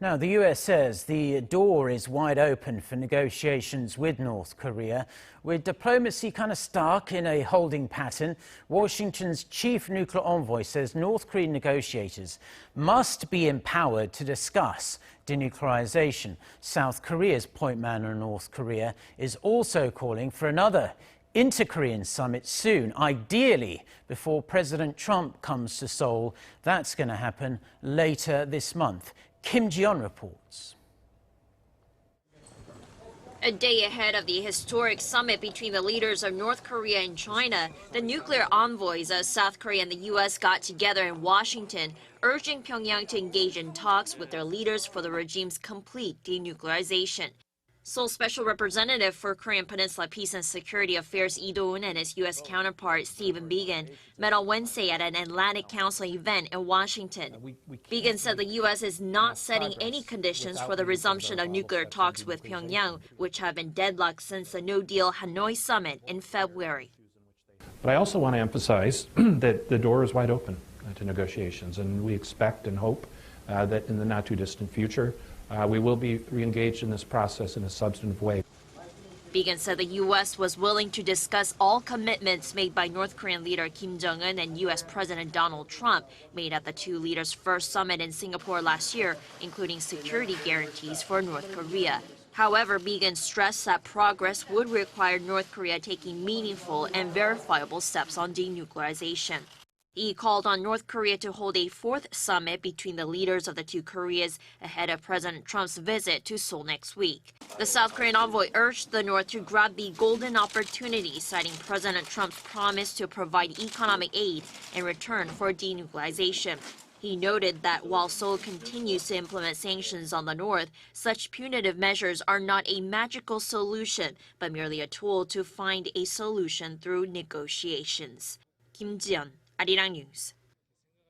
Now, the US says the door is wide open for negotiations with North Korea. With diplomacy kind of stuck in a holding pattern, Washington's chief nuclear envoy says North Korean negotiators must be empowered to discuss denuclearization. South Korea's point man in North Korea is also calling for another inter-Korean summit soon, ideally before President Trump comes to Seoul. That's going to happen later this month. Ji-yeon reports. A day ahead of the historic summit between the leaders of North Korea and China, the nuclear envoys of South Korea and the U.S. got together in Washington, urging Pyongyang to engage in talks with their leaders for the regime's complete denuclearization. Seoul Special Representative for Korean Peninsula Peace and Security Affairs Lee Do-hoon and his U.S. counterpart Stephen Biegun met on Wednesday at an Atlantic Council event in Washington. Biegun said the U.S. is not setting any conditions for the resumption of nuclear talks with Pyongyang, which have been deadlocked since the no-deal Hanoi summit in February. But I also want to emphasize that the door is wide open to negotiations, and we expect and hope that in the not-too-distant future, we will be re-engaged in this process in a substantive way. Biegun said the U.S. was willing to discuss all commitments made by North Korean leader Kim Jong-un and U.S. President Donald Trump made at the two leaders' first summit in Singapore last year, including security guarantees for North Korea. However, Biegun stressed that progress would require North Korea taking meaningful and verifiable steps on denuclearization. He called on North Korea to hold a fourth summit between the leaders of the two Koreas ahead of President Trump's visit to Seoul next week. The South Korean envoy urged the North to grab the golden opportunity, citing President Trump's promise to provide economic aid in return for denuclearization. He noted that while Seoul continues to implement sanctions on the North, such punitive measures are not a magical solution, but merely a tool to find a solution through negotiations. Ji-yeon, Arirang News.